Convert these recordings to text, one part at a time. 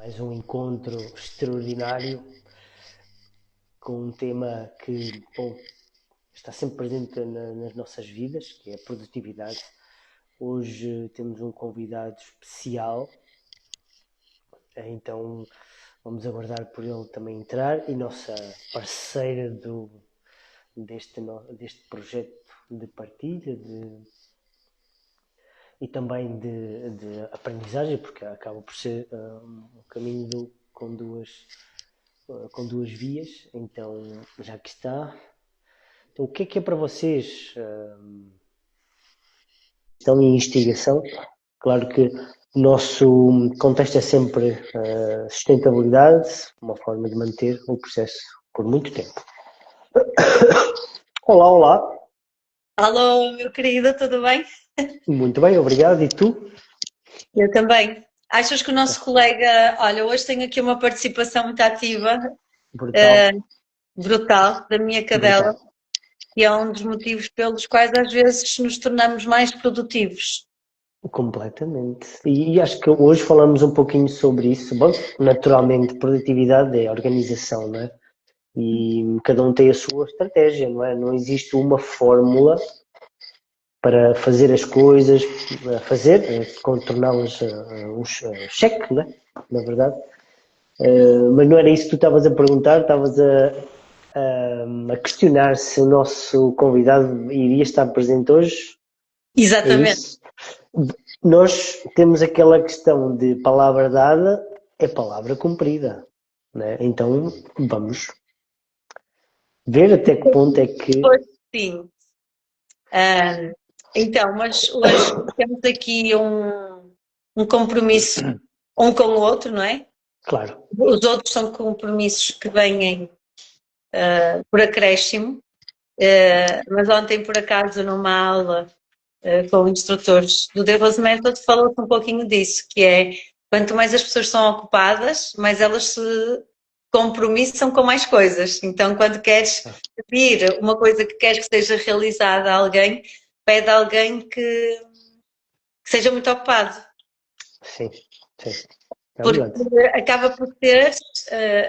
Mais um encontro extraordinário com um tema que, bom, está sempre presente nas nossas vidas, que é a produtividade. Hoje temos um convidado especial, então vamos aguardar por ele também entrar, e nossa parceira deste projeto de partilha e também de aprendizagem, porque acaba por ser um caminho com duas vias. Então, já que está, então, o que é para vocês estão em investigação? Claro que o nosso contexto é sempre sustentabilidade, uma forma de manter o processo por muito tempo. Olá, olá. Alô, meu querido, tudo bem? Muito bem, obrigado. E tu? Eu também. Achas que o nosso colega, olha, hoje tenho aqui uma participação muito ativa, Brutal, brutal, da minha cadela, brutal. e é um dos motivos pelos quais às vezes nos tornamos mais produtivos. Completamente. E acho que hoje falamos um pouquinho sobre isso. Bom, naturalmente, produtividade é organização, não é? E cada um tem a sua estratégia, não é? Não existe uma fórmula para fazer as coisas, contorná-las um cheque, não é? Na verdade. Mas não era isso que tu estavas a perguntar, estavas a questionar se o nosso convidado iria estar presente hoje. É Exatamente. isso? Nós temos aquela questão de palavra dada é palavra cumprida, né? Então vamos ver até que ponto é que. Pois sim. Ah, então, mas hoje temos aqui um compromisso um com o outro, não é? Claro, Os outros são compromissos que vêm por acréscimo. Mas ontem, por acaso, numa aula com instrutores do Devil's Method, falou-se um pouquinho disso, que é quanto mais as pessoas são ocupadas, mais elas se compromissam com mais coisas. Então, quando queres pedir uma coisa que queres que seja realizada a alguém, pede a alguém que seja muito ocupado. sim, sim, é Porque verdade. acaba por ter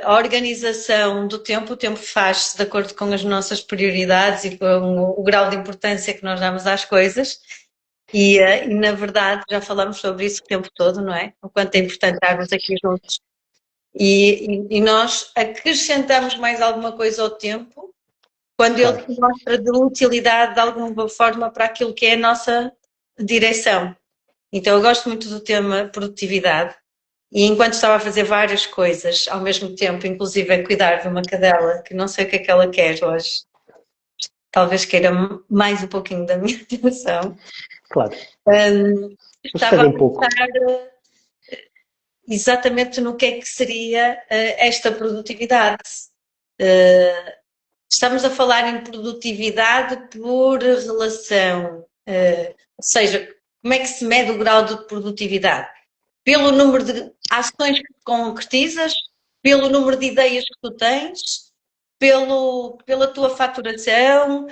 a organização do tempo, o tempo faz-se de acordo com as nossas prioridades e com o grau de importância que nós damos às coisas. E na verdade já falamos sobre isso o tempo todo, não é? O quanto é importante estarmos aqui juntos. E nós acrescentamos mais alguma coisa ao tempo quando ele Claro, se mostra de utilidade de alguma forma para aquilo que é a nossa direção. Então eu gosto muito do tema produtividade. E enquanto estava a fazer várias coisas ao mesmo tempo, inclusive a cuidar de uma cadela, que não sei o que ela quer hoje, talvez queira mais um pouquinho da minha atenção, claro. Eles estava a pedem pouco. pensar exatamente no que é que seria esta produtividade. Estamos a falar em produtividade por relação, ou seja, como é que se mede o grau de produtividade? Pelo número de ações que concretizas, pelo número de ideias que tu tens, pela tua faturação,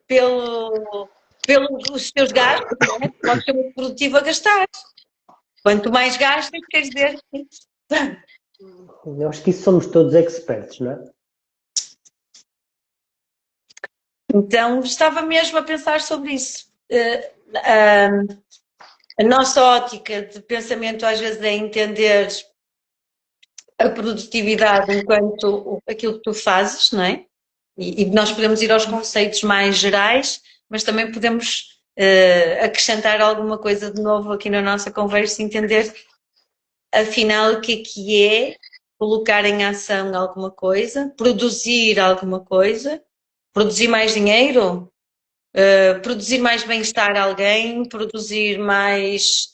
pelos teus gastos, não é? Podes ser muito produtivo a gastar. Quanto mais gastas, quer dizer. Eu acho que isso somos todos expertos, não é? Então, estava mesmo a pensar sobre isso. A nossa ótica de pensamento às vezes é entender a produtividade enquanto aquilo que tu fazes, não é? E nós podemos ir aos conceitos mais gerais, mas também podemos acrescentar alguma coisa de novo aqui na nossa conversa e entender afinal o que é colocar em ação alguma coisa, produzir alguma coisa, produzir mais dinheiro, produzir mais bem-estar a alguém, produzir mais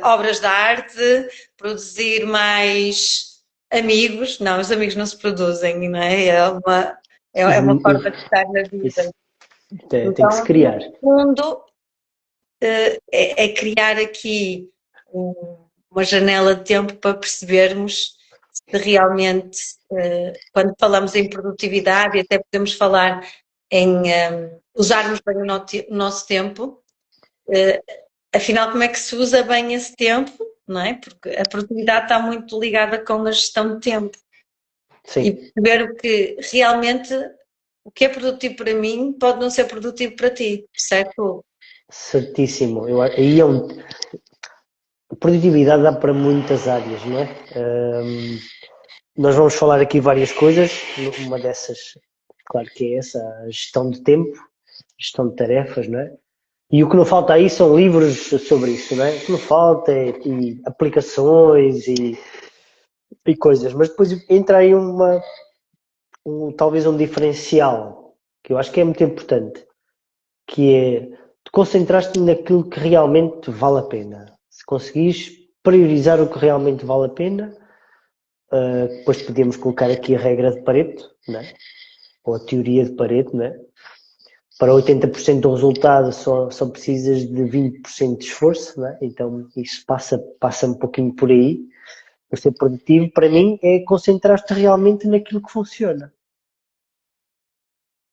obras de arte, produzir mais amigos. Não, os amigos não se produzem, não é? É uma forma de estar na vida. Isso tem que se Então, no criar. fundo, é criar aqui uma janela de tempo para percebermos se realmente, quando falamos em produtividade, e até podemos falar em usarmos bem o nosso tempo, afinal, como é que se usa bem esse tempo, não é? Porque a produtividade está muito ligada com a gestão de tempo. Sim. E perceber o que realmente, o que é produtivo para mim pode não ser produtivo para ti, certo? Certíssimo. Aí a produtividade dá para muitas áreas, não é? Nós vamos falar aqui várias coisas, uma dessas, claro que é essa, a gestão de tempo, gestão de tarefas, não é? E o que não falta aí são livros sobre isso, não é? O que não falta é e aplicações e coisas, mas depois entra aí talvez um diferencial, que eu acho que é muito importante, que é te concentraste naquilo que realmente vale a pena. Se conseguires priorizar o que realmente vale a pena, depois podíamos colocar aqui a regra de Pareto, né? Ou a teoria de Pareto, né? Para 80% do resultado só precisas de 20% de esforço, né? Então isso passa um pouquinho por aí. Para ser produtivo, para mim, é concentrar-te realmente naquilo que funciona.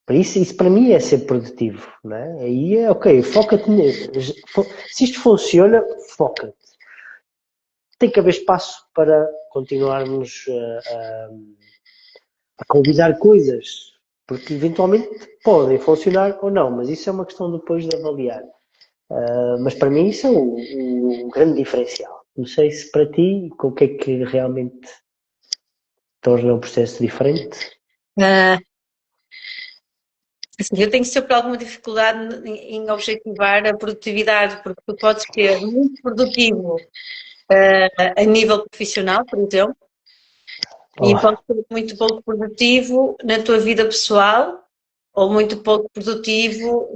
Para isso para mim é ser produtivo, né? Aí é ok, foca-te. Se isto funciona, foca-te. Tem que haver espaço para continuarmos a convidar coisas, porque eventualmente podem funcionar ou não, mas isso é uma questão depois de avaliar. Mas para mim isso é o grande diferencial. Não sei se para ti, com o que é que realmente torna o processo diferente? Assim, eu tenho sempre alguma dificuldade em objetivar a produtividade, porque tu podes ser muito produtivo a nível profissional, por exemplo, e Oh, podes ser muito pouco produtivo na tua vida pessoal ou muito pouco produtivo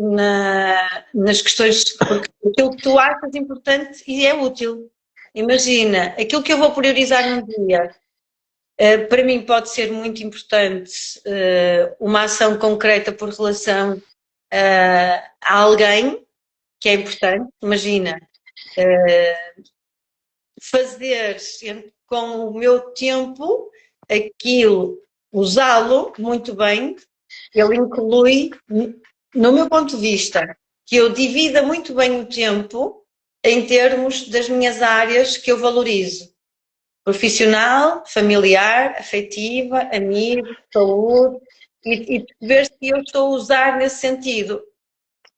nas questões, porque aquilo que tu achas importante e é útil. Imagina, aquilo que eu vou priorizar num dia, para mim pode ser muito importante uma ação concreta por relação a alguém que é importante. Imagina, fazer com o meu tempo aquilo, usá-lo muito bem, ele inclui, no meu ponto de vista, que eu divida muito bem o tempo em termos das minhas áreas que eu valorizo. Profissional, familiar, afetiva, amigo, saúde, e ver se eu estou a usar nesse sentido.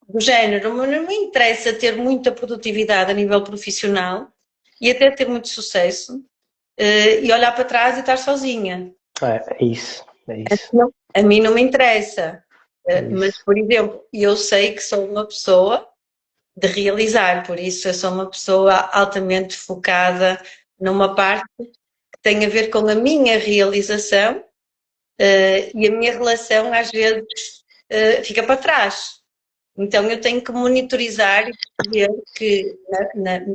Do género, mas não me interessa ter muita produtividade a nível profissional e até ter muito sucesso e olhar para trás e estar sozinha. é isso, é isso. Não, a mim não me interessa. É Mas, isso. por exemplo, eu sei que sou uma pessoa de realizar, por isso eu sou uma pessoa altamente focada numa parte que tem a ver com a minha realização e a minha relação às vezes fica para trás. Então eu tenho que monitorizar e perceber que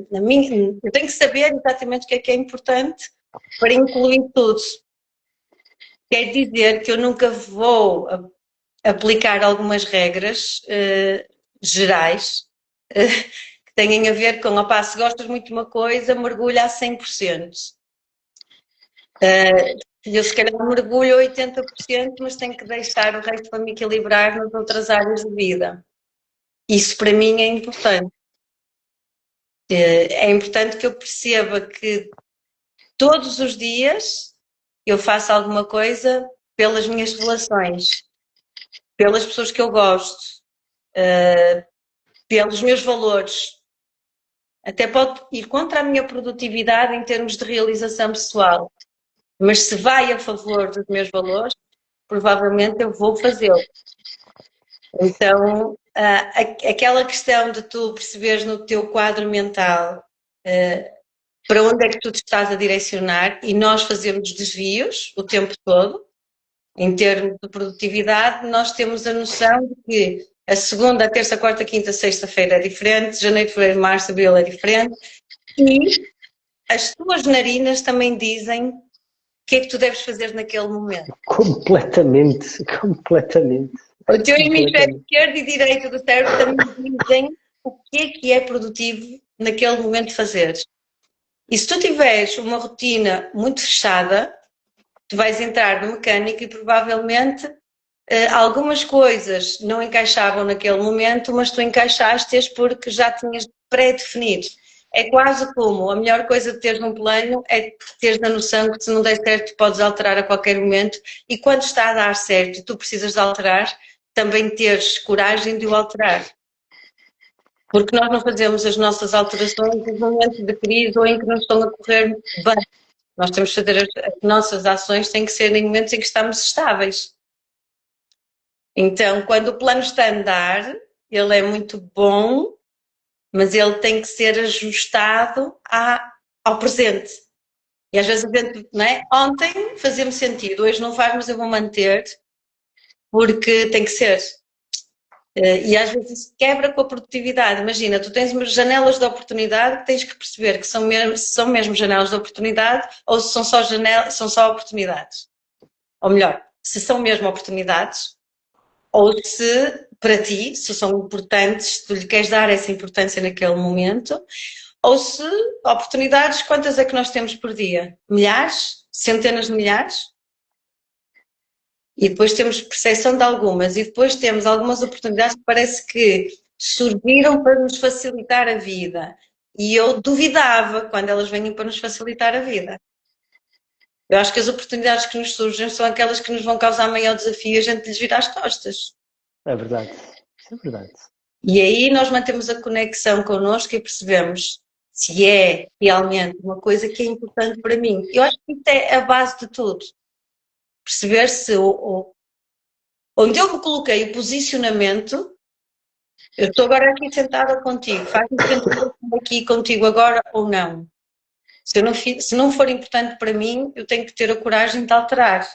na minha, eu tenho que saber exatamente o que é importante para incluir tudo. Quer dizer que eu nunca vou aplicar algumas regras gerais que têm a ver com, opá, se gostas muito de uma coisa, mergulha a 100%. Eu se calhar mergulho a 80%, mas tenho que deixar o resto para me equilibrar nas outras áreas de vida. Isso para mim é importante. É importante que eu perceba que todos os dias eu faço alguma coisa pelas minhas relações, pelas pessoas que eu gosto, pelos meus valores. Até pode ir contra a minha produtividade em termos de realização pessoal, mas se vai a favor dos meus valores, provavelmente eu vou fazê-lo. Então, aquela questão de tu perceberes no teu quadro mental para onde é que tu te estás a direcionar, e nós fazemos desvios o tempo todo, em termos de produtividade, nós temos a noção de que a segunda, a terça, a quarta, a quinta, a sexta-feira é diferente, janeiro, fevereiro, março, abril é diferente, e as tuas narinas também dizem o que é que tu deves fazer naquele momento. Completamente, completamente. O teu hemisfério esquerdo e direito do cérebro também dizem o que é produtivo naquele momento de fazer. E se tu tiveres uma rotina muito fechada, tu vais entrar no mecânico e provavelmente algumas coisas não encaixavam naquele momento, mas tu encaixaste-as porque já tinhas pré-definido. é quase como a melhor coisa de teres um plano é teres a noção que se não der certo podes alterar a qualquer momento e quando está a dar certo e tu precisas de alterar, também teres coragem de o alterar. Porque nós não fazemos as nossas alterações nos momentos de crise ou em que não estão a correr bem. Nós temos que fazer as nossas ações, têm que ser em momentos em que estamos estáveis. Então, quando o plano está a andar, ele é muito bom, mas ele tem que ser ajustado ao presente. E às vezes a gente, não é? Ontem fazia-me sentido, hoje não faz, mas eu vou manter, porque tem que ser. E às vezes isso quebra com a produtividade. Imagina, tu tens umas janelas de oportunidade que tens que perceber que são mesmo janelas de oportunidade ou se são só oportunidades. Ou melhor, se são mesmo oportunidades ou se, para ti, se são importantes, se tu lhe queres dar essa importância naquele momento, ou se oportunidades, quantas é que nós temos por dia? Milhares? Centenas de milhares? E depois temos percepção de algumas, e depois temos algumas oportunidades que parece que surgiram para nos facilitar a vida. E eu duvidava quando elas vêm para nos facilitar a vida. Eu acho que as oportunidades que nos surgem são aquelas que nos vão causar maior desafio e a gente lhes vira as costas. É verdade, isso é verdade. E aí nós mantemos a conexão connosco e percebemos se é realmente uma coisa que é importante para mim. Eu acho que isso é a base de tudo. Perceber se onde eu me coloquei o posicionamento, eu estou agora aqui sentada contigo, faz diferença se eu estou aqui contigo agora ou não. Se não for importante para mim, eu tenho que ter a coragem de alterar.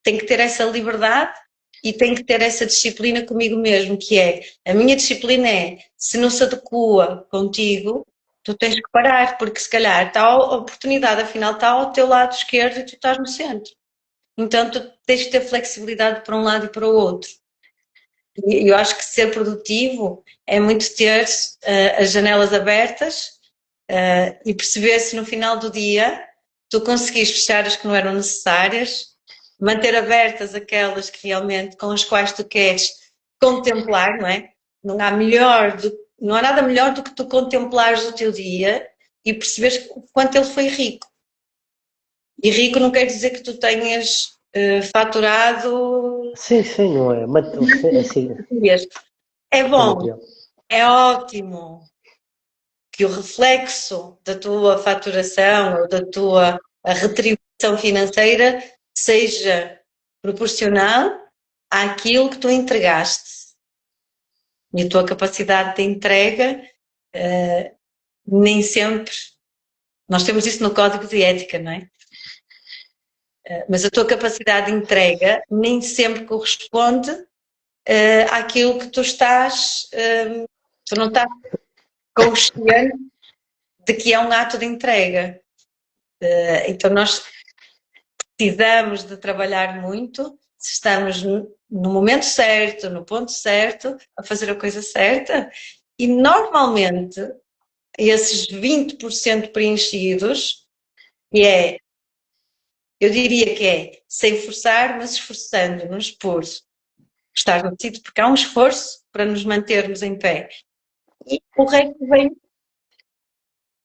Tenho que ter essa liberdade e tenho que ter essa disciplina comigo mesmo, que é, a minha disciplina é, se não se adequa contigo, tu tens que parar, porque se calhar está a oportunidade, afinal está ao teu lado esquerdo e tu estás no centro. Então tu tens que ter flexibilidade para um lado e para o outro. E eu acho que ser produtivo é muito ter as janelas abertas e perceber se no final do dia tu conseguires fechar as que não eram necessárias, manter abertas aquelas que realmente com as quais tu queres contemplar, não é? Não há nada melhor do que tu contemplares o teu dia e perceberes o quanto ele foi rico. E rico não quer dizer que tu tenhas faturado. Sim, sim, não é? Assim, É bom, é ótimo que o reflexo da tua faturação ou da tua retribuição financeira seja proporcional àquilo que tu entregaste. E a tua capacidade de entrega nem sempre. Nós temos isso no código de ética, não é? Mas a tua capacidade de entrega nem sempre corresponde àquilo que tu estás. Tu não estás consciente de que é um ato de entrega. Então nós precisamos de trabalhar muito se estamos no momento certo, no ponto certo, a fazer a coisa certa. E normalmente esses 20% preenchidos, eu diria que é sem forçar, mas esforçando-nos por estar no sítio, porque há um esforço para nos mantermos em pé. E o resto vem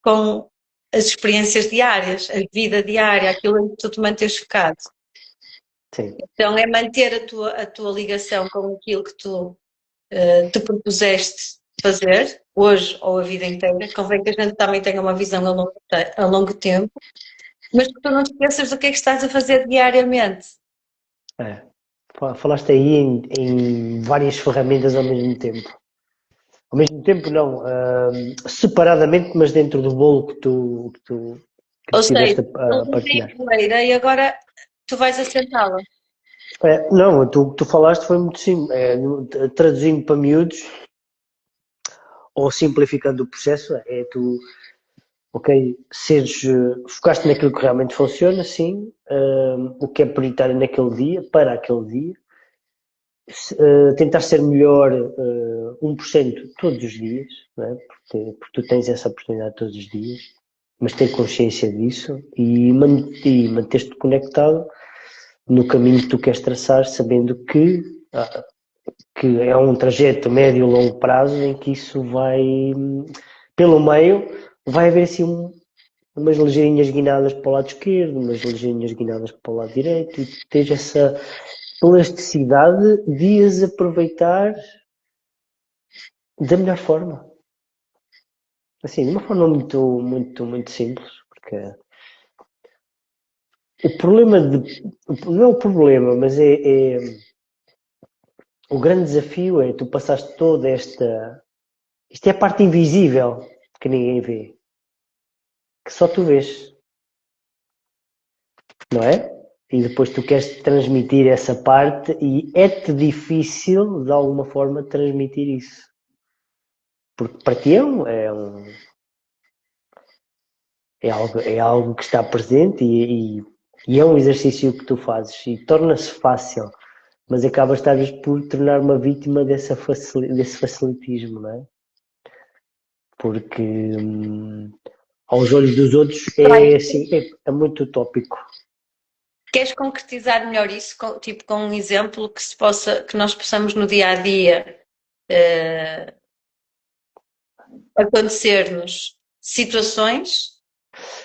com as experiências diárias, a vida diária, aquilo em que tu te mantens focado. sim. Então é manter a tua ligação com aquilo que tu te propuseste fazer, hoje ou a vida inteira. Convém que a gente também tenha uma visão a longo tempo, mas que tu não te esqueças do que é que estás a fazer diariamente. Falaste aí em várias ferramentas ao mesmo tempo. Ao mesmo tempo não, separadamente, mas dentro do bolo que tu Ou estiveste seja, a partilhar. e agora tu vais assentá-la. Não, o que tu falaste foi muito simples, traduzindo para miúdos, ou simplificando o processo, é tu, ok, focaste naquilo que realmente funciona, sim, o que é prioritário naquele dia, para aquele dia, tentar ser melhor 1% todos os dias, não é? Porque tu tens essa oportunidade todos os dias, mas ter consciência disso e manter-te conectado no caminho que tu queres traçar, sabendo que é um trajeto médio e longo prazo em que isso vai pelo meio vai haver assim umas ligeirinhas guinadas para o lado esquerdo, umas ligeirinhas guinadas para o lado direito, e tu tens essa plasticidade de as aproveitar da melhor forma. Assim, de uma forma muito simples, porque o problema não é o problema, mas o grande desafio é tu passaste toda isto é a parte invisível que ninguém vê, que só tu vês, não é? E depois tu queres transmitir essa parte e é-te difícil, de alguma forma, transmitir isso. Porque para ti é algo que está presente e é um exercício que tu fazes e torna-se fácil, mas acabas talvez por tornar uma vítima desse facilitismo, não é? Porque aos olhos dos outros é assim, é muito utópico. Queres concretizar melhor isso, tipo com um exemplo que nós possamos no dia a dia acontecer-nos situações?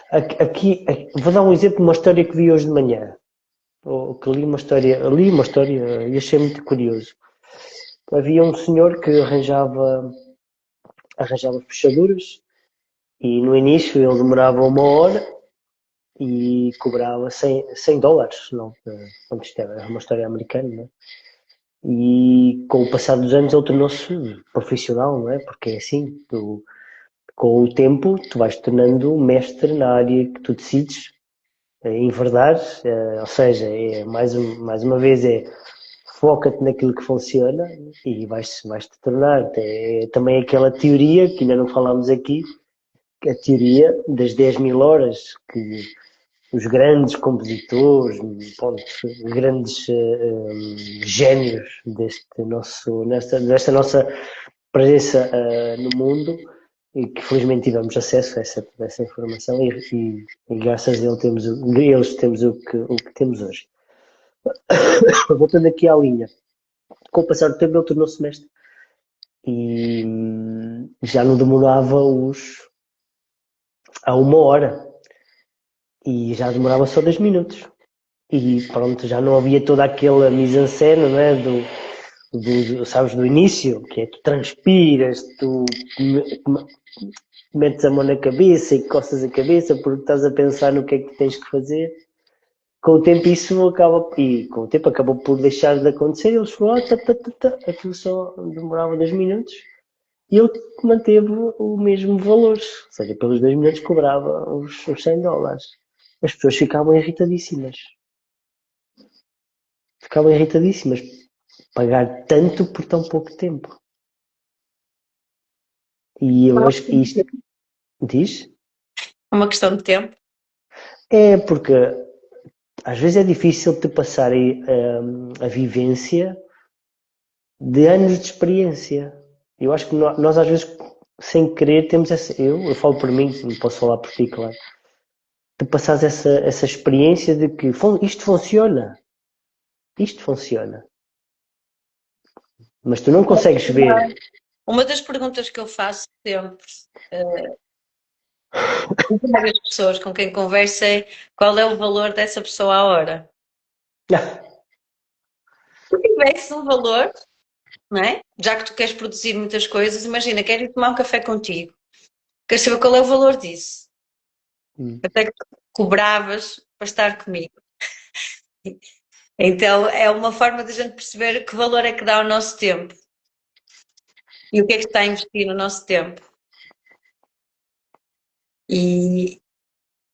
Aqui, vou dar um exemplo de uma história que vi hoje de manhã. Ou que li uma história e achei muito curioso. Havia um senhor que arranjava fechaduras e no início ele demorava 1 hora e cobrava $100, não, isto era uma história americana, não é? E com o passar dos anos ele tornou-se profissional, não é? Porque é assim, com o tempo tu vais te tornando mestre na área que tu decides enverdar, ou seja, mais uma vez foca-te naquilo que funciona e vais-te tornar. É também aquela teoria que ainda não falámos aqui, a teoria das 10.000 horas que os grandes compositores, ponto, grandes génios desta nossa presença no mundo e que felizmente tivemos acesso a essa informação e graças a eles temos o que temos hoje. Voltando aqui à linha, com o passar do tempo ele tornou-se mestre e já não demorava a 1 hora e já demorava só 2 minutos e pronto, já não havia toda aquela mise-en-scène, não é? Sabes, do início, que é tu transpiras, tu metes a mão na cabeça e coças a cabeça porque estás a pensar no que é que tens que fazer. Com o tempo isso acabou por deixar de acontecer, eles foram, aquilo só demorava 2 minutos e ele manteve o mesmo valor, ou seja, pelos 2 minutos cobrava os $100. As pessoas ficavam irritadíssimas. Pagar tanto por tão pouco tempo. E eu acho que isto diz? Uma questão de tempo. É porque às vezes é difícil te passar a vivência de anos de experiência. Eu acho que nós às vezes, sem querer, temos essa... Eu falo por mim, não posso falar por ti, claro. Tu passares essa experiência de que isto funciona. Isto funciona. Mas tu não consegues ver. Uma das perguntas que eu faço sempre a várias pessoas com quem converso é qual é o valor dessa pessoa à hora? Se tivesse um valor, não é? Já que tu queres produzir muitas coisas, imagina, quero ir tomar um café contigo. Queres saber qual é o valor disso? Até que cobravas para estar comigo. Então é uma forma de a gente perceber que valor é que dá ao nosso tempo. E o que é que está a investir no nosso tempo. E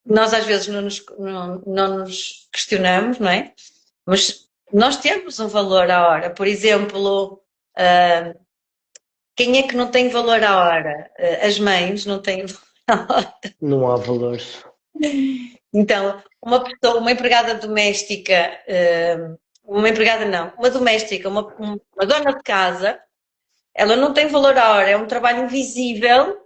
nós às vezes não nos questionamos, não é? Mas nós temos um valor à hora. Por exemplo, quem é que não tem valor à hora? As mães não têm valor à hora. Não há valores. Então, uma empregada doméstica, uma empregada não, uma doméstica, uma dona de casa, ela não tem valor à hora, é um trabalho invisível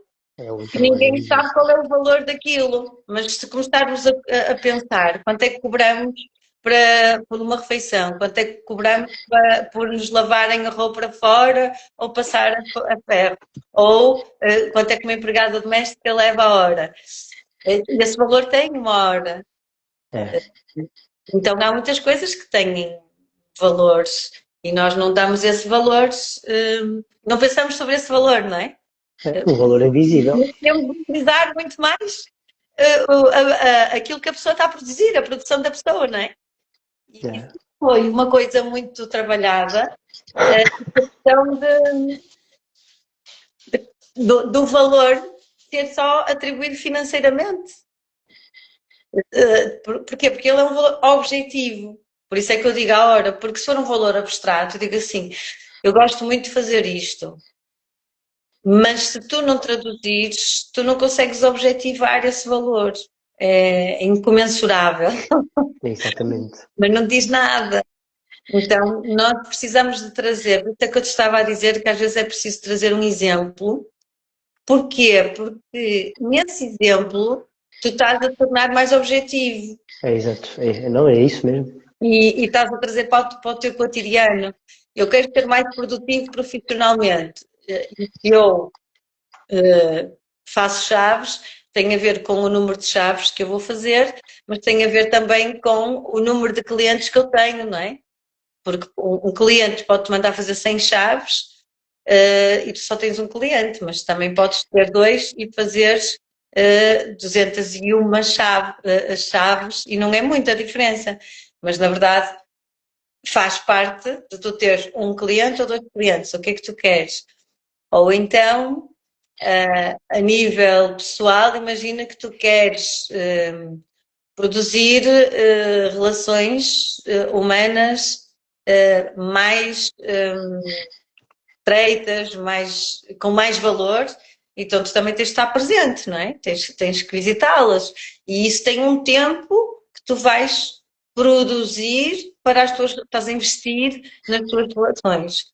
que ninguém sabe qual é o valor daquilo. Mas se começarmos a pensar quanto é que cobramos por uma refeição? Quanto é que cobramos por nos lavarem a roupa fora ou passar a ferro? Ou quanto é que uma empregada doméstica leva a hora? Esse valor tem uma hora. É. Então há muitas coisas que têm valores e nós não damos esse valor, não pensamos sobre esse valor, não é? Um valor invisível. Temos de utilizar muito mais aquilo que a pessoa está a produzir, a produção da pessoa, não é? E isso foi uma coisa muito trabalhada, a questão do valor ser só atribuído financeiramente. Porquê? Porque ele é um valor objetivo. Por isso é que eu digo à hora, porque se for um valor abstrato, eu digo assim, eu gosto muito de fazer isto, mas se tu não traduzires, tu não consegues objetivar esse valor. É incomensurável. Exatamente. Mas não diz nada. Então, nós precisamos de trazer, por isso é que eu te estava a dizer que às vezes é preciso trazer um exemplo. Porquê? Porque nesse exemplo tu estás a tornar mais objetivo. É exato. Não, é isso mesmo. E estás a trazer para o teu cotidiano. Eu quero ser mais produtivo profissionalmente. E se eu faço chaves, tem a ver com o número de chaves que eu vou fazer, mas tem a ver também com o número de clientes que eu tenho, não é? Porque um cliente pode-te mandar fazer 100 chaves e tu só tens um cliente, mas também podes ter dois e fazer 201 chaves e não é muita diferença. Mas na verdade faz parte de tu teres um cliente ou dois clientes, o que é que tu queres? Ou então, a nível pessoal, imagina que tu queres produzir relações humanas mais estreitas, com mais valor, então tu também tens de estar presente, não é? Tens que visitá-las. E isso tem um tempo que tu vais produzir estás a investir nas tuas relações.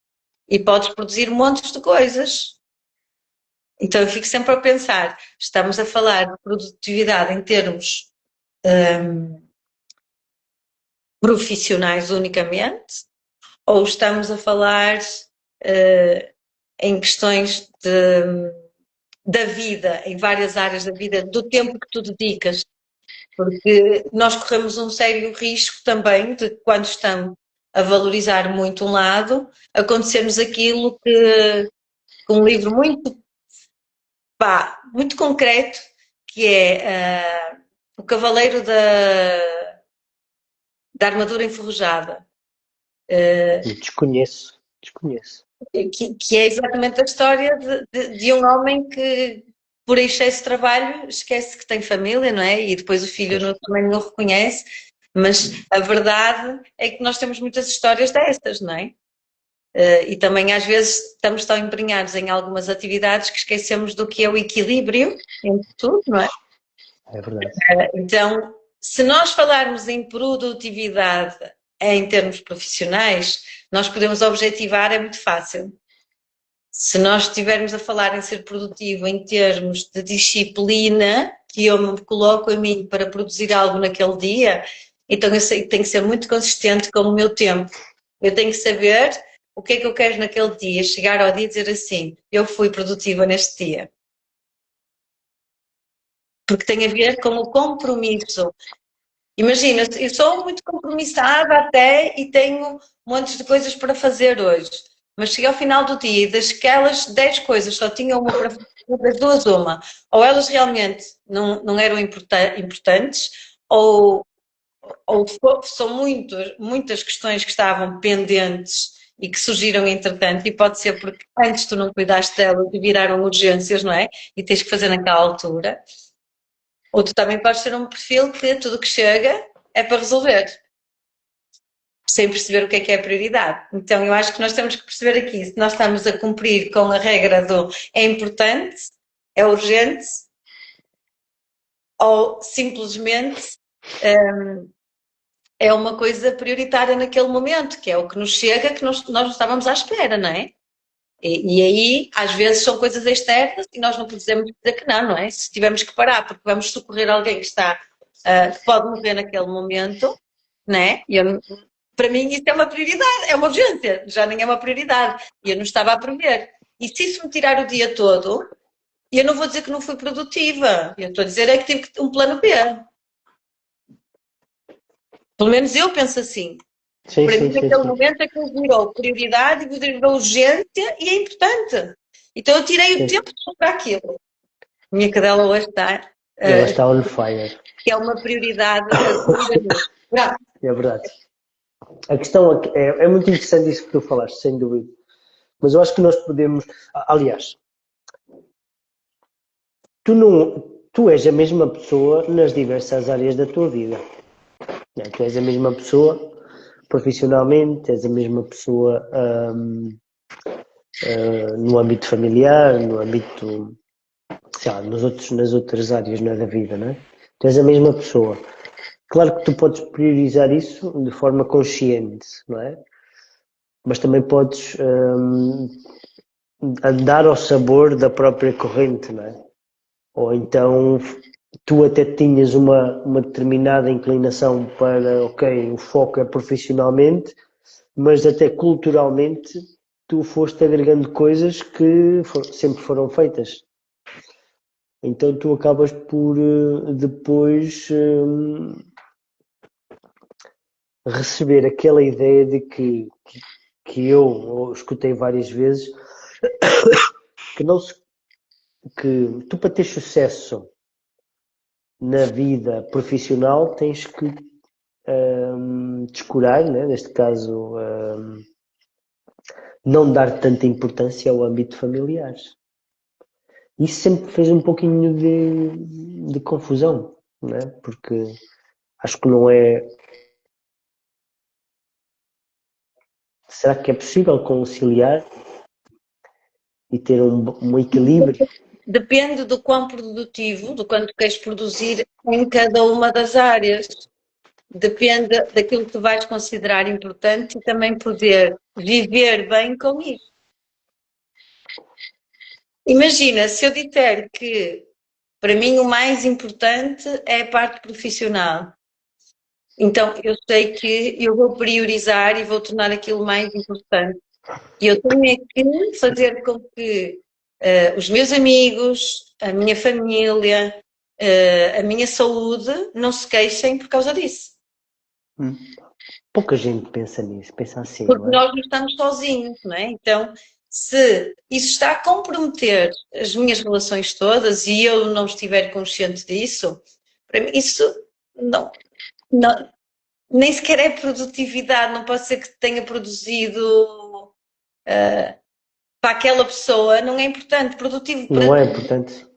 E podes produzir montes de coisas. Então eu fico sempre a pensar, estamos a falar de produtividade em termos profissionais unicamente, ou estamos a falar em questões da vida, em várias áreas da vida, do tempo que tu dedicas, porque nós corremos um sério risco também de quando estamos a valorizar muito um lado, acontecer-nos aquilo que um livro muito concreto, que é o Cavaleiro da Armadura Enferrujada. Desconheço. Que é exatamente a história de um homem que, por excesso de trabalho, esquece que tem família, não é? E depois o filho também não o reconhece, mas a verdade é que nós temos muitas histórias destas, não é? E também às vezes estamos tão empenhados em algumas atividades que esquecemos do que é o equilíbrio entre tudo, não é? É verdade. Então, se nós falarmos em produtividade em termos profissionais, nós podemos objetivar, é muito fácil. Se nós estivermos a falar em ser produtivo em termos de disciplina, que eu me coloco a mim para produzir algo naquele dia, então eu sei que tenho que ser muito consistente com o meu tempo. Eu tenho que saber o que é que eu quero naquele dia, chegar ao dia e dizer assim, eu fui produtiva neste dia. Porque tem a ver com o compromisso. Imagina, eu sou muito compromissada até e tenho montes de coisas para fazer hoje. Mas cheguei ao final do dia e daquelas 10 coisas só tinha uma para fazer, das duas uma. Ou elas realmente não eram importantes, ou são muitas questões que estavam pendentes e que surgiram entretanto, e pode ser porque antes tu não cuidaste delas e viraram urgências, não é? E tens que fazer naquela altura. Ou tu também podes ter um perfil que tudo que chega é para resolver, sem perceber o que é a prioridade. Então eu acho que nós temos que perceber aqui, se nós estamos a cumprir com a regra do é importante, é urgente, ou simplesmente é uma coisa prioritária naquele momento, que é o que nos chega, que nós não estávamos à espera, não é? E aí, às vezes, são coisas externas e nós não podemos dizer que não é? Se tivermos que parar porque vamos socorrer alguém que pode morrer naquele momento, né? Para mim isso é uma prioridade, é uma urgência, já nem é uma prioridade. E eu não estava a prever. E se isso me tirar o dia todo, eu não vou dizer que não fui produtiva. Eu estou a dizer é que tive um plano B. Pelo menos eu penso assim. Sim, Para sim, mim, sim, naquele sim. momento, aquilo virou prioridade e virou urgência e é importante. Então, eu tirei o Sim. tempo para aquilo. Minha cadela hoje está, Ela está on fire. que é uma prioridade acima de mim. Pronto. É verdade. A questão é muito interessante isso que tu falaste, sem dúvida. Mas eu acho que nós podemos. Aliás, tu és a mesma pessoa nas diversas áreas da tua vida. Né? Tu és a mesma pessoa profissionalmente, és a mesma pessoa no âmbito familiar, no âmbito, sei lá, nas outras áreas, não é, da vida, não é? Tu és a mesma pessoa. Claro que tu podes priorizar isso de forma consciente, não é? Mas também podes andar ao sabor da própria corrente, não é? Ou então tu até tinhas uma determinada inclinação para, ok, o foco é profissionalmente, mas até culturalmente tu foste agregando coisas que sempre foram feitas. Então tu acabas por depois receber aquela ideia de que eu escutei várias vezes que não se, que tu para ter sucesso na vida profissional tens que descurar, né? Neste caso não dar tanta importância ao âmbito familiar. Isso sempre fez um pouquinho de confusão, né? Porque acho que não é. Será que é possível conciliar e ter um equilíbrio? Depende do quão produtivo, do quanto queres produzir em cada uma das áreas. Depende daquilo que tu vais considerar importante e também poder viver bem com isso. Imagina, se eu disser que para mim o mais importante é a parte profissional, então eu sei que eu vou priorizar e vou tornar aquilo mais importante. E eu tenho é que fazer com que os meus amigos, a minha família, a minha saúde não se queixem por causa disso. Pouca gente pensa nisso, pensa assim, Porque não é? nós não estamos sozinhos, não é? Então, se isso está a comprometer as minhas relações todas e eu não estiver consciente disso, para mim isso não, não, nem sequer é produtividade, não pode ser que tenha produzido para aquela pessoa, não é importante, produtivo para Não é ti. importante.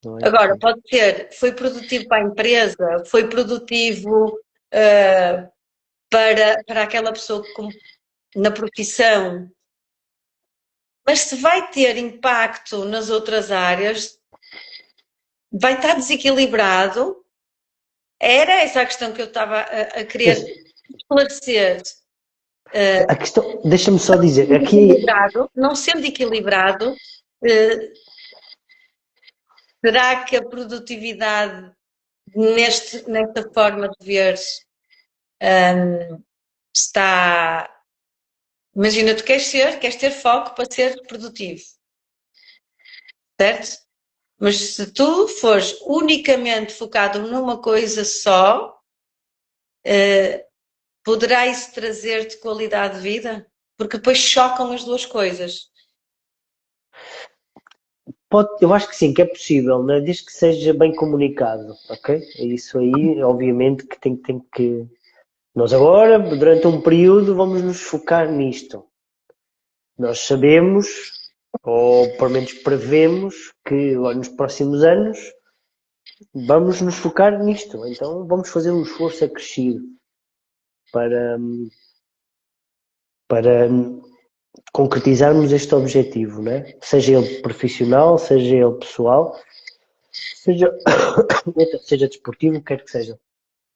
Não é Agora, importante. pode ser, foi produtivo para a empresa, foi produtivo uh, para aquela pessoa na profissão, mas se vai ter impacto nas outras áreas, vai estar desequilibrado. Era essa a questão que eu estava a querer esclarecer. A questão, deixa-me só dizer, aqui Equilibrado, não sendo equilibrado, será que a produtividade nesta forma de ver está. Imagina, tu queres ter foco para ser produtivo, certo? Mas se tu fores unicamente focado numa coisa só, poderá isso trazer-te qualidade de vida? Porque depois chocam as duas coisas. eu acho que sim, que é possível, né? Desde que seja bem comunicado, ok? Isso aí, obviamente, que tem que. Nós agora, durante um período, vamos nos focar nisto. Nós sabemos, ou pelo menos prevemos, que nos próximos anos vamos nos focar nisto. Então vamos fazer um esforço acrescido para, para concretizarmos este objetivo, né? Seja ele profissional, seja ele pessoal, seja, seja desportivo, quer que seja.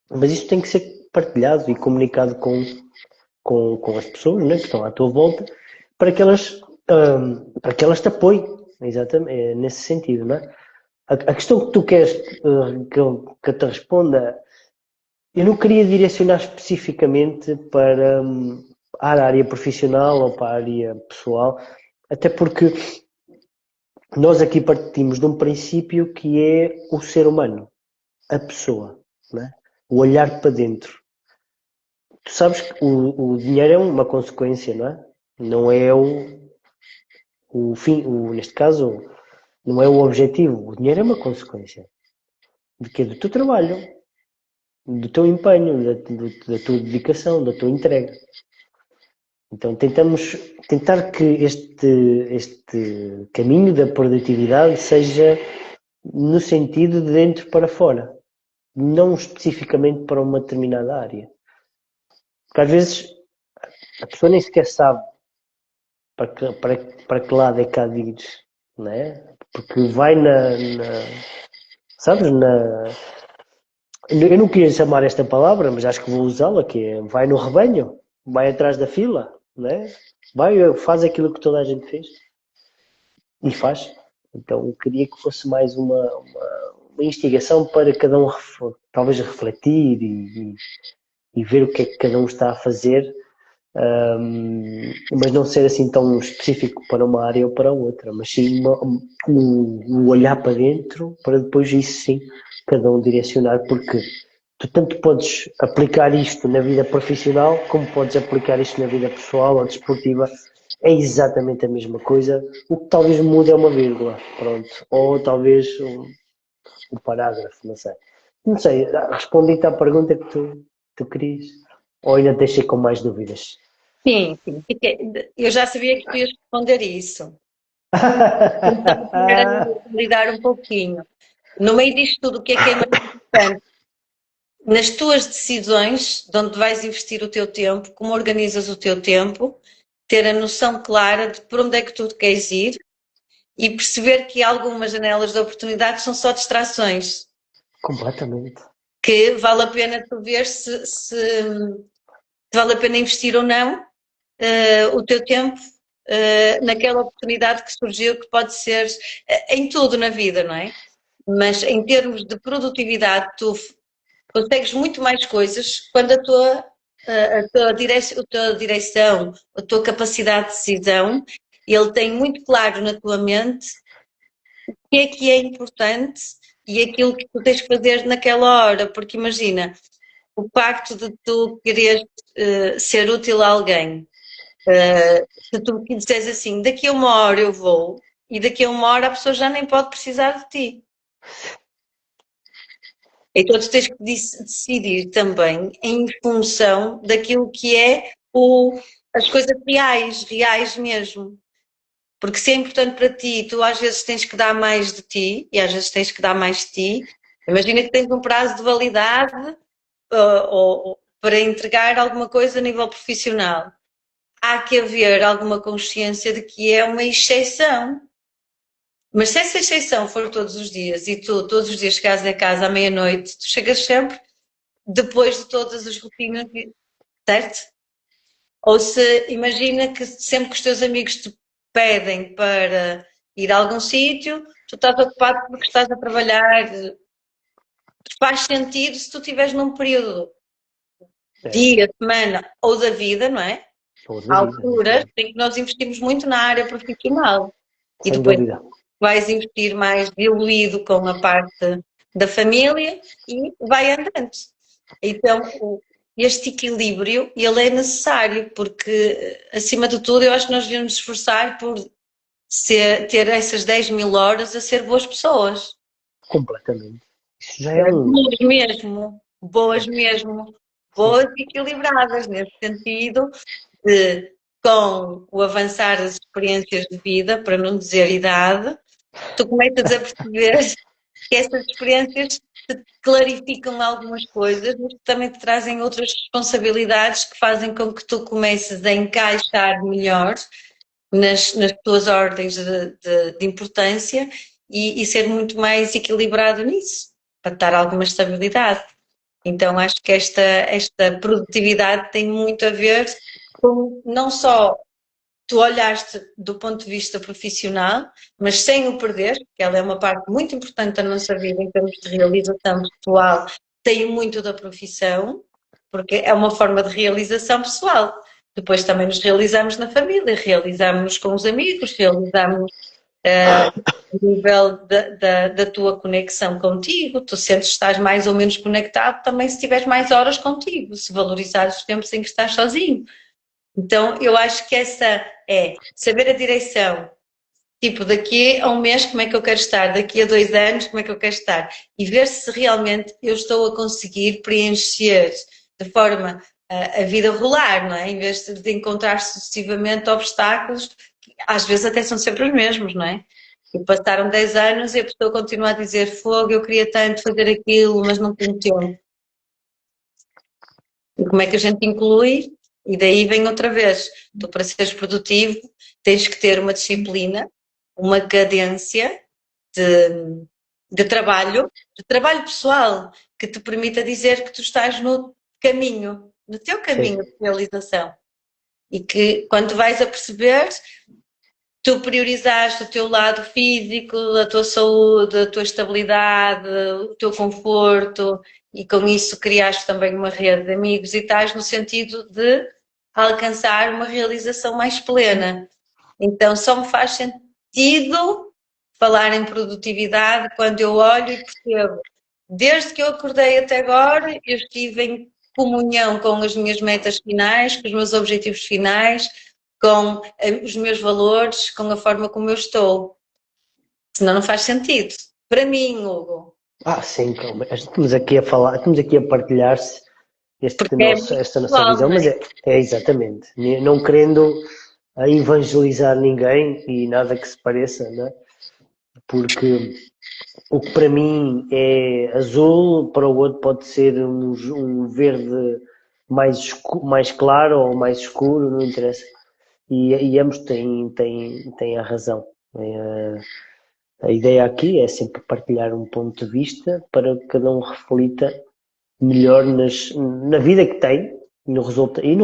Mas isto tem que ser partilhado e comunicado com as pessoas, né, que estão à tua volta para que elas te apoiem, exatamente, é nesse sentido, não é? A questão que tu queres que eu te responda, eu não queria direcionar especificamente para a área profissional ou para a área pessoal, até porque nós aqui partimos de um princípio que é o ser humano, a pessoa, né? O olhar para dentro. Tu sabes que o dinheiro é uma consequência, não é? Não é o fim, neste caso, não é o objetivo. O dinheiro é uma consequência de quê? Do teu trabalho, do teu empenho, da tua dedicação, da tua entrega. Então tentamos tentar que este caminho da produtividade seja no sentido de dentro para fora, não especificamente para uma determinada área. Porque às vezes a pessoa nem sequer sabe para que lado é que há de ir, não é? Porque vai sabes, eu não queria chamar esta palavra, mas acho que vou usá-la, que é vai no rebanho, vai atrás da fila, não é? Vai, faz aquilo que toda a gente fez e faz. Então eu queria que fosse mais uma instigação para cada um talvez refletir e ver o que é que cada um está a fazer, mas não ser assim tão específico para uma área ou para outra, mas sim um olhar para dentro para depois isso sim cada um direcionar, porque tu tanto podes aplicar isto na vida profissional como podes aplicar isto na vida pessoal ou desportiva. É exatamente a mesma coisa. O que talvez mude é uma vírgula, pronto, ou talvez um parágrafo, não sei. Não sei, respondi-te à pergunta que tu querias, ou ainda deixei com mais dúvidas? Sim, sim. Eu já sabia que tu ias responder isso. Então, para lidar um pouquinho. No meio disto tudo, o que é mais importante? Nas tuas decisões, de onde vais investir o teu tempo, como organizas o teu tempo, ter a noção clara de por onde é que tu queres ir e perceber que algumas janelas de oportunidade são só distrações, Completamente. que vale a pena tu ver se vale a pena investir ou não o teu tempo naquela oportunidade que surgiu, que pode ser em tudo na vida, não é? Mas em termos de produtividade, tu consegues muito mais coisas quando a tua direção, a tua capacidade de decisão, ele tem muito claro na tua mente o que é importante e aquilo que tu tens que fazer naquela hora, porque imagina, o facto de tu querer ser útil a alguém, se tu disseres assim, daqui a uma hora eu vou, e daqui a uma hora a pessoa já nem pode precisar de ti. Então tu tens que decidir também em função daquilo que é as coisas reais mesmo. Porque se é importante para ti, tu às vezes tens que dar mais de ti, e às vezes tens que dar mais de ti. Imagina que tens um prazo de validade ou para entregar alguma coisa a nível profissional. Há que haver alguma consciência de que é uma exceção. Mas se essa exceção for todos os dias e tu todos os dias chegares a casa à meia-noite, tu chegas sempre depois de todas as rotinas, certo? Ou se imagina que sempre que os teus amigos te pedem para ir a algum sítio, tu estás ocupado porque estás a trabalhar. Faz sentido se tu estiveres num período, dia, semana ou da vida, não é? Há alturas em que nós investimos muito na área profissional e Sem depois dúvida. vais investir mais diluído com a parte da família e vai andando. Então, este equilíbrio, ele é necessário, porque, acima de tudo, eu acho que nós devemos nos esforçar por ter essas 10.000 horas a ser boas pessoas. Completamente. Isso já é Boas mesmo, boas e equilibradas, nesse sentido, de, com o avançar das experiências de vida, para não dizer idade, tu começas a perceber que essas experiências te clarificam algumas coisas, mas também te trazem outras responsabilidades que fazem com que tu comeces a encaixar melhor nas tuas ordens de importância e ser muito mais equilibrado nisso, para dar alguma estabilidade. Então acho que esta produtividade tem muito a ver com não só tu olhaste do ponto de vista profissional, mas sem o perder, que ela é uma parte muito importante da nossa vida em termos de realização pessoal tem muito da profissão, porque é uma forma de realização pessoal. Depois também nos realizamos na família, realizamos com os amigos, realizamos a nível da tua conexão contigo. Tu sentes que estás mais ou menos conectado também se tiveres mais horas contigo, se valorizares os tempos em que estás sozinho. Então, eu acho que essa é saber a direção. Tipo, daqui a um mês como é que eu quero estar, daqui a 2 anos como é que eu quero estar, e ver se realmente eu estou a conseguir preencher de forma a vida rolar, não é? Em vez de encontrar sucessivamente obstáculos, que às vezes até são sempre os mesmos, não é? E passaram 10 anos e a pessoa continua a dizer: fogo, eu queria tanto fazer aquilo, mas não tenho tempo. E como é que a gente inclui? E daí vem outra vez, tu para seres produtivo tens que ter uma disciplina, uma cadência de trabalho pessoal, que te permita dizer que tu estás no caminho, no teu caminho de realização. E que quando vais a perceber, tu priorizaste o teu lado físico, a tua saúde, a tua estabilidade, o teu conforto, e com isso criaste também uma rede de amigos e estás no sentido de alcançar uma realização mais plena. Então só me faz sentido falar em produtividade quando eu olho e percebo, desde que eu acordei até agora, eu estive em comunhão com as minhas metas finais, com os meus objetivos finais, com os meus valores, com a forma como eu estou. Senão não faz sentido. Para mim, Hugo. Sim, calma. Estamos aqui a falar, estamos aqui a partilhar-se esta nossa pessoal, visão, não é? mas é exatamente. Não querendo evangelizar ninguém e nada que se pareça, não é? Porque o que para mim é azul, para o outro pode ser um verde mais claro ou mais escuro, não interessa. E ambos têm a razão. A ideia aqui é sempre partilhar um ponto de vista para que cada um reflita melhor na vida que tem e no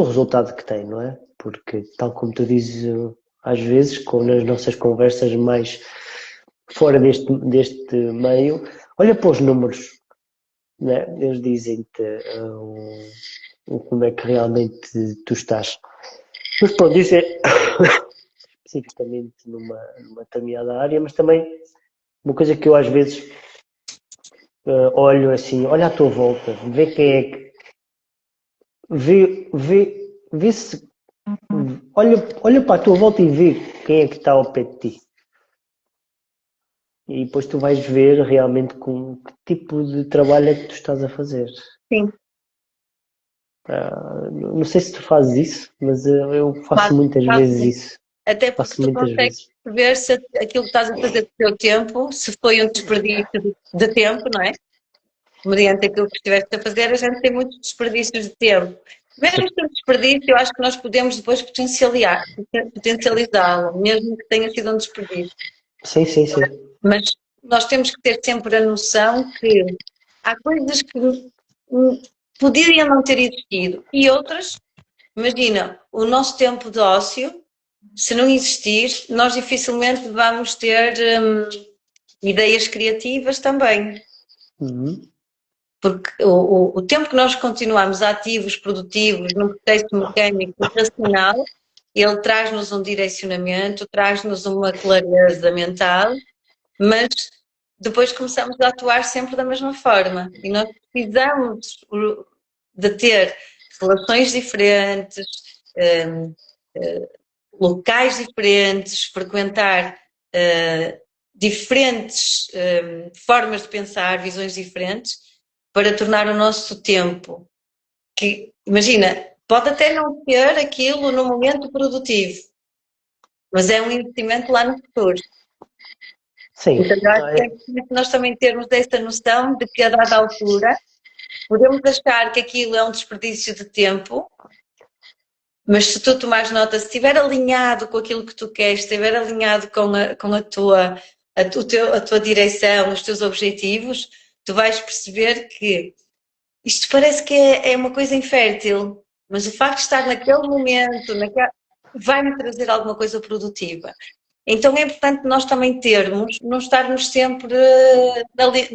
resultado que tem, não é? Porque, tal como tu dizes, às vezes, nas nossas conversas mais fora deste meio, olha para os números, né? Eles dizem-te como é que realmente tu estás. Mas pronto, isso é especificamente numa determinada área, mas também uma coisa que eu às vezes olho assim, olha à tua volta, vê quem é que vê se olha para a tua volta e vê quem é que está ao pé de ti. E depois tu vais ver realmente com que tipo de trabalho é que tu estás a fazer. Sim. Não sei se tu fazes isso, mas eu faço muitas vezes isso. Até porque tu consegues ver se aquilo que estás a fazer do teu tempo, se foi um desperdício de tempo, não é? Mediante aquilo que estiveste a fazer, a gente tem muitos desperdícios de tempo. Mesmo que um desperdício, eu acho que nós podemos depois potencializá-lo, mesmo que tenha sido um desperdício. Sim. Mas nós temos que ter sempre a noção que há coisas que poderiam não ter existido e outras, imagina, o nosso tempo de ócio, se não existir, nós dificilmente vamos ter ideias criativas também. Uhum. Porque o tempo que nós continuamos ativos, produtivos, num processo mecânico e racional, ele traz-nos um direcionamento, traz-nos uma clareza mental, mas depois começamos a atuar sempre da mesma forma. E nós precisamos de ter relações diferentes, locais diferentes, frequentar diferentes formas de pensar, visões diferentes, para tornar o nosso tempo, que, imagina, pode até não ter aquilo no momento produtivo, mas é um investimento lá no futuro. Sim. Então, acho que é preciso nós também termos esta noção de que a dada altura podemos achar que aquilo é um desperdício de tempo, mas se tu tomares nota, se estiver alinhado com aquilo que tu queres, se estiver alinhado com a tua direção, os teus objetivos, tu vais perceber que isto parece que é uma coisa infértil, mas o facto de estar naquele momento vai-me trazer alguma coisa produtiva. Então é importante nós também termos, não estarmos sempre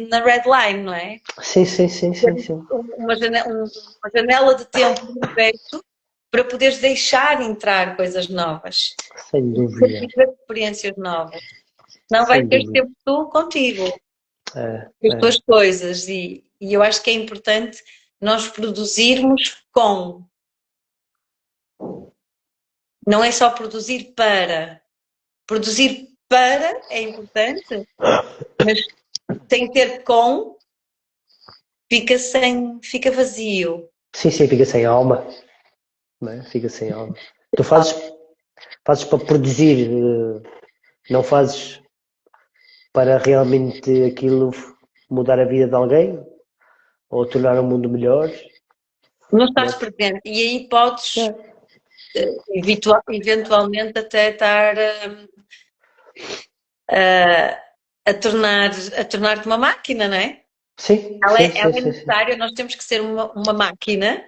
na red line, não é? Sim, sim, sim, sim, Termos sim. uma janela de tempo muito aberto para poderes deixar entrar coisas novas, Sem dúvida, viver experiências novas. Não vai sem ter dúvida. sempre tu contigo, É, as tuas é. coisas. E eu acho que é importante nós produzirmos com. Não é só produzir para. Produzir para é importante, mas sem ter com, fica vazio. Sim, sim, fica sem alma, não é? Fica sem alma. Tu fazes para produzir, não fazes para realmente aquilo mudar a vida de alguém ou tornar o mundo melhor, Não não estás é? presente. E aí podes, É. eventualmente, até estar a tornar-te uma máquina, não é? Sim, Ela sim, é, sim, ela é sim, sim. necessária, nós temos que ser uma máquina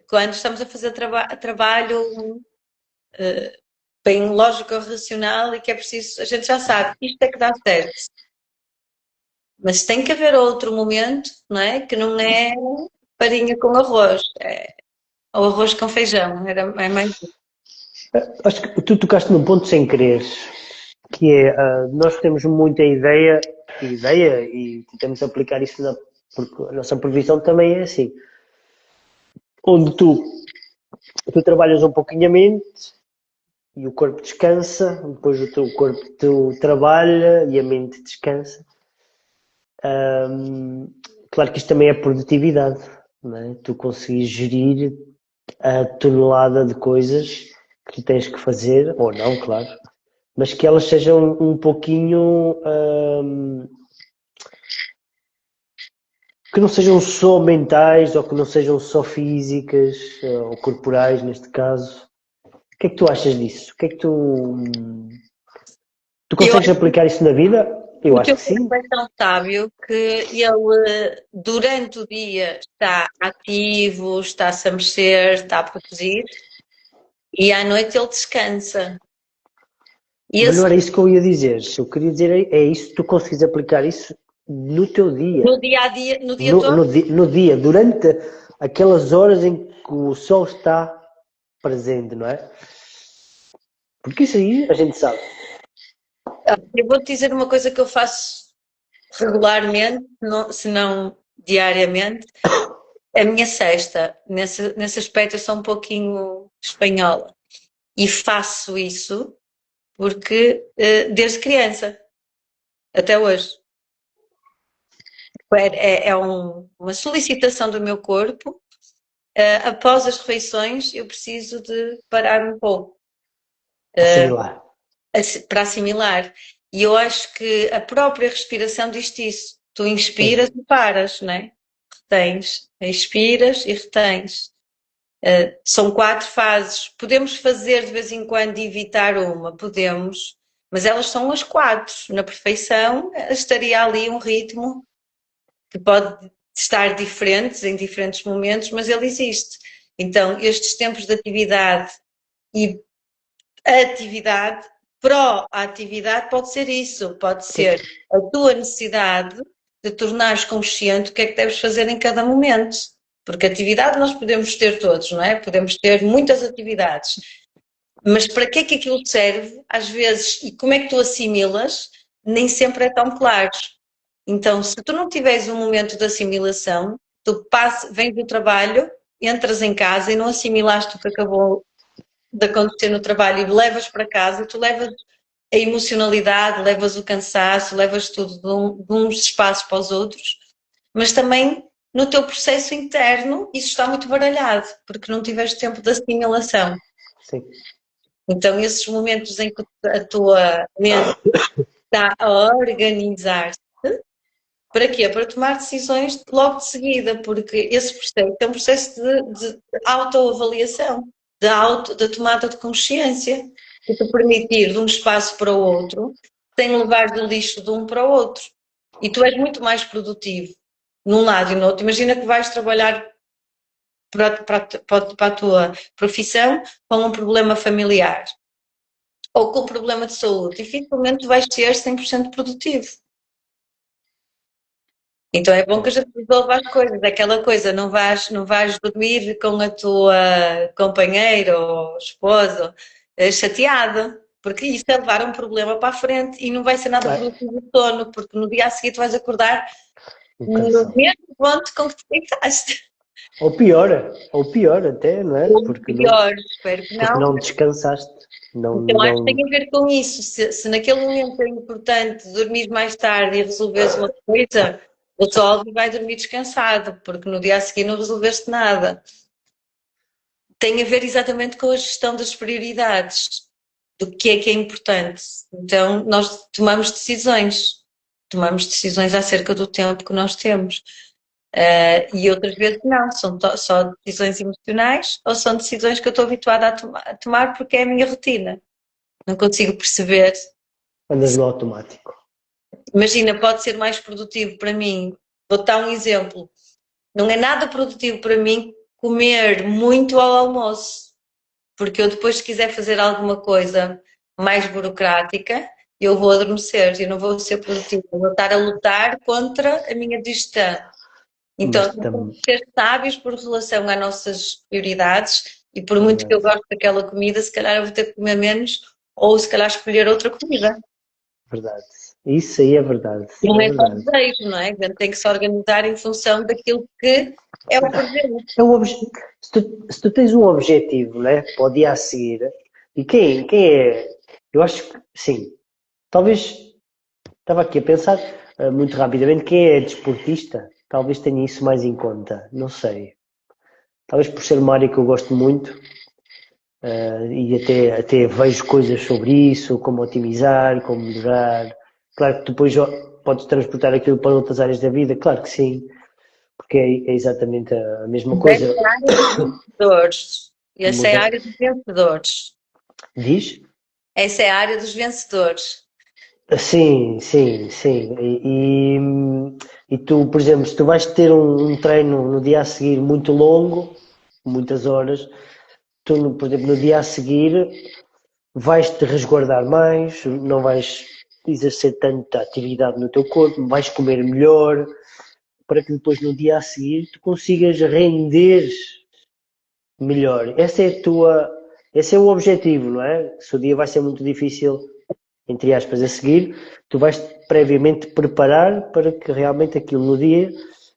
quando estamos a fazer trabalho bem lógico racional e que é preciso, a gente já sabe, isto é que dá certo. Mas tem que haver outro momento, não é? Que não é farinha com arroz, ou arroz com feijão, é mais. Acho que tu tocaste num ponto sem querer, que é, nós temos muita ideia e tentamos aplicar isso porque a nossa previsão também é assim, onde tu trabalhas um pouquinho a mente e o corpo descansa, depois o teu corpo trabalha e a mente descansa. Claro que isto também é produtividade, não é? Tu conseguires gerir a tonelada de coisas que tu tens que fazer, ou não, claro, mas que elas sejam um pouquinho que não sejam só mentais ou que não sejam só físicas ou corporais neste caso. O que é que tu achas disso? O que é que tu Eu consegues acho que aplicar isso na vida? Eu o acho teu que sim. corpo é tão sábio que ele, durante o dia, está ativo, está-se a mexer, está a produzir, e à noite ele descansa. E Mas não esse, era isso que eu ia dizer. Eu queria dizer é isso, tu consegues aplicar isso no teu dia. no dia a dia, no dia No, todo, no, no dia, durante aquelas horas em que o sol está presente, não é? Porque isso aí a gente sabe. eu vou-te dizer uma coisa que eu faço regularmente, se não diariamente, a minha cesta. Nesse aspecto eu sou um pouquinho espanhola. E faço isso porque desde criança até hoje. Uma solicitação do meu corpo. Após as refeições, eu preciso de parar um pouco Assimilar. para assimilar. E eu acho que a própria respiração diz isso. Tu inspiras Sim. e paras, não é? Retens, expiras e retens. São 4 fases. Podemos fazer de vez em quando e evitar uma, podemos, mas elas são as 4. Na perfeição, estaria ali um ritmo que pode estar diferente em diferentes momentos, mas ele existe. Então, estes tempos de atividade e atividade, pró-atividade, pode ser isso, pode ser a tua necessidade de tornares consciente o que é que deves fazer em cada momento. Porque atividade nós podemos ter todos, não é? Podemos ter muitas atividades. Mas para que é que aquilo serve, às vezes, e como é que tu assimilas, nem sempre é tão claro. Então, se tu não tiveres um momento de assimilação, vens do trabalho, entras em casa e não assimilaste o que acabou de acontecer no trabalho e levas para casa, tu levas a emocionalidade, levas o cansaço, levas tudo de uns espaços para os outros, mas também no teu processo interno isso está muito baralhado, porque não tiveste tempo de assimilação. Sim. Então, esses momentos em que a tua mente está a organizar-se, para quê? Para tomar decisões logo de seguida, porque esse processo é um processo de autoavaliação, de tomada de consciência, que te permitir de um espaço para o outro, sem levar do lixo de um para o outro. E tu és muito mais produtivo num lado e no outro. Imagina que vais trabalhar para a tua profissão com um problema familiar. ou com problema de saúde, dificilmente vais ser 100% produtivo. Então é bom que a gente resolva as coisas. Aquela coisa, não vais dormir com a tua companheira ou esposa chateada, porque isso é levar um problema para a frente e não vai ser nada produtivo de sono, porque no dia a seguir tu vais acordar no mesmo ponto com que te deitaste. Ou pior até, não é? Ou Porque pior, espero que porque não. não descansaste. Então acho que tem a ver com isso. Se naquele momento é importante dormir mais tarde e resolveres uma coisa, resolve e vai dormir descansado, porque no dia a seguir não resolveste nada. Tem a ver exatamente com a gestão das prioridades, do que é importante. Então nós tomamos decisões acerca do tempo que nós temos. E outras vezes não, são só decisões emocionais ou são decisões que eu estou habituada a tomar porque é a minha rotina. Não consigo perceber. Andas no automático. Imagina, pode ser mais produtivo para mim. Vou-te dar um exemplo. Não é nada produtivo para mim comer muito ao almoço, porque eu depois, se quiser fazer alguma coisa mais burocrática, eu vou adormecer, eu não vou ser produtiva, eu vou estar a lutar contra a minha digestão. Então, temos que ser sábios por relação às nossas prioridades e por muito que eu goste daquela comida, se calhar eu vou ter que comer menos ou se calhar escolher outra comida. Verdade. Isso aí é verdade. Não é só desejo, não é? A gente tem que se organizar em função daquilo que é o presente. Se tu tens um objetivo, né, para o dia a seguir, e quem é? Eu acho que sim. Talvez, estava aqui a pensar muito rapidamente, quem é desportista, talvez tenha isso mais em conta. Não sei. Talvez por ser uma área que eu gosto muito, e até vejo coisas sobre isso, como otimizar, como melhorar. Claro que depois podes transportar aquilo para outras áreas da vida, claro que sim, porque é exatamente a mesma coisa. Essa é a área dos vencedores. Essa é a área dos vencedores. Diz? Essa é a área dos vencedores. Sim. E tu, por exemplo, se tu vais ter um treino no dia a seguir muito longo, muitas horas, tu, por exemplo, no dia a seguir vais-te resguardar mais, não vais exercer tanta atividade no teu corpo, vais comer melhor, para que depois no dia a seguir tu consigas render melhor. Esse é o objetivo, não é? Se o dia vai ser muito difícil, entre aspas, a seguir, tu vais previamente preparar para que realmente aquilo no dia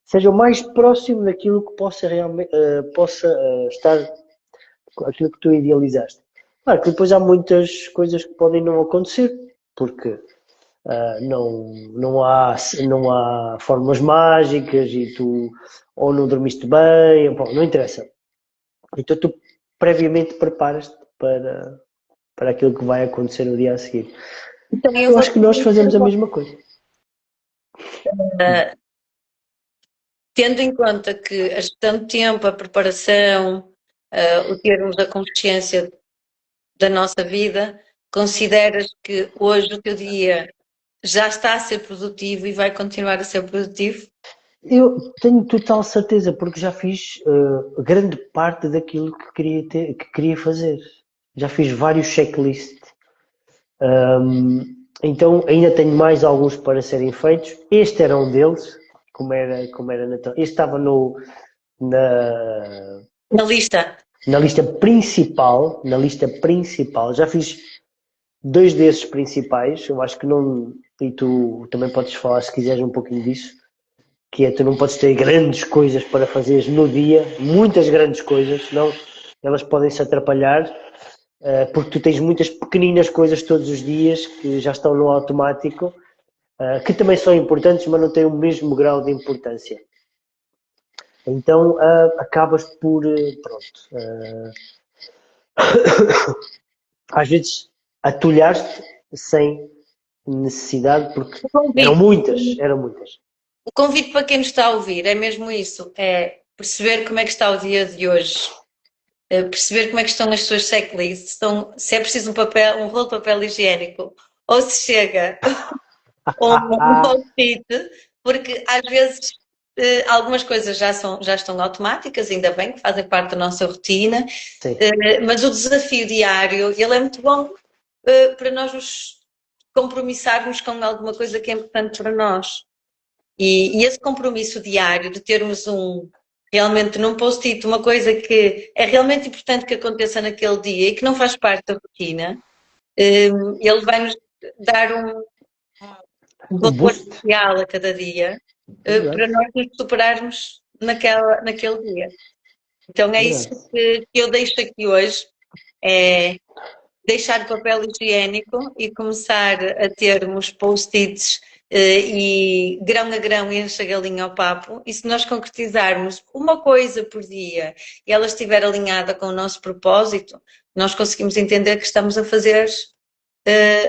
seja o mais próximo daquilo que possa realmente estar aquilo que tu idealizaste. Claro que depois há muitas coisas que podem não acontecer, porque não há fórmulas mágicas e tu ou não dormiste bem, bom, não interessa. Então tu previamente preparas-te para aquilo que vai acontecer no dia a seguir. Então, eu acho que nós fazemos a mesma coisa. Tendo em conta que a gestão de tempo, a preparação, o termos a consciência da nossa vida, consideras que hoje o teu dia já está a ser produtivo e vai continuar a ser produtivo? Eu tenho total certeza, porque já fiz grande parte daquilo que queria fazer. Já fiz vários checklists. Então ainda tenho mais alguns para serem feitos. Este era um deles, como era natural. Este estava na lista. Na lista principal. Já fiz 2 desses principais. Eu acho que não. E tu também podes falar, se quiseres, um pouquinho disso. Que é, tu não podes ter grandes coisas para fazeres no dia, muitas grandes coisas, senão elas podem se atrapalhar, porque tu tens muitas pequeninas coisas todos os dias que já estão no automático, que também são importantes, mas não têm o mesmo grau de importância. Então acabas por, às vezes atulhar-te sem necessidade, porque eram muitas. O convite para quem nos está a ouvir é mesmo isso, é perceber como é que está o dia de hoje, perceber como é que estão as suas checklists, se é preciso um rolo de papel higiênico, ou se chega um post-it, porque às vezes algumas coisas já estão automáticas, ainda bem que fazem parte da nossa rotina, mas o desafio diário, ele é muito bom. para nós nos compromissarmos com alguma coisa que é importante para nós. E esse compromisso diário de termos realmente num post-it uma coisa que é realmente importante que aconteça naquele dia e que não faz parte da rotina, ele vai-nos dar um Um valor boost. especial a cada dia, para Verdade. nós nos superarmos naquele dia. Então é isso Verdade. que eu deixo aqui hoje, é deixar o papel higiênico e começar a termos post-its e grão a grão enche a galinha ao papo. E se nós concretizarmos uma coisa por dia e ela estiver alinhada com o nosso propósito, nós conseguimos entender que estamos a fazer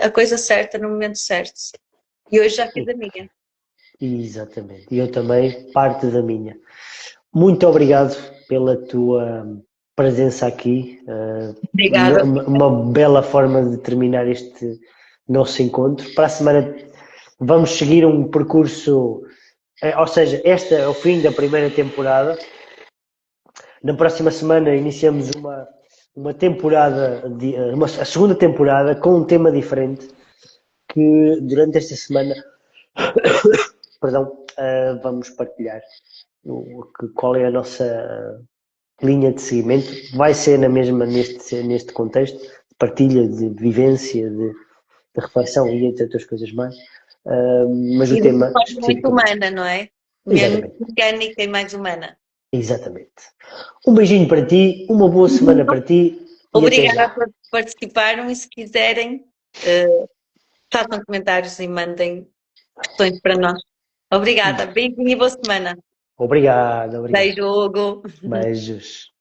a coisa certa no momento certo. E hoje já fiz a minha. Exatamente. E eu também, parte da minha. Muito obrigado pela tua presença aqui. Obrigada. Uma bela forma de terminar este nosso encontro. Para a semana vamos seguir um percurso, ou seja, este é o fim da primeira temporada. Na próxima semana iniciamos uma temporada, a segunda temporada com um tema diferente que durante esta semana, perdão, vamos partilhar qual é a nossa linha de seguimento. Vai ser na mesma neste contexto, de partilha, de vivência, de reflexão e entre outras coisas mais. Mas E o de uma tema forma muito especificamente. humana, não é? Menos Exatamente. mecânica e mais humana. Exatamente. Um beijinho para ti, uma boa semana para ti e até Obrigada já. por participaram e se quiserem, façam comentários e mandem questões para nós. Obrigada, beijinho e boa semana. Obrigado, obrigado. Beijo, Hugo. Beijos.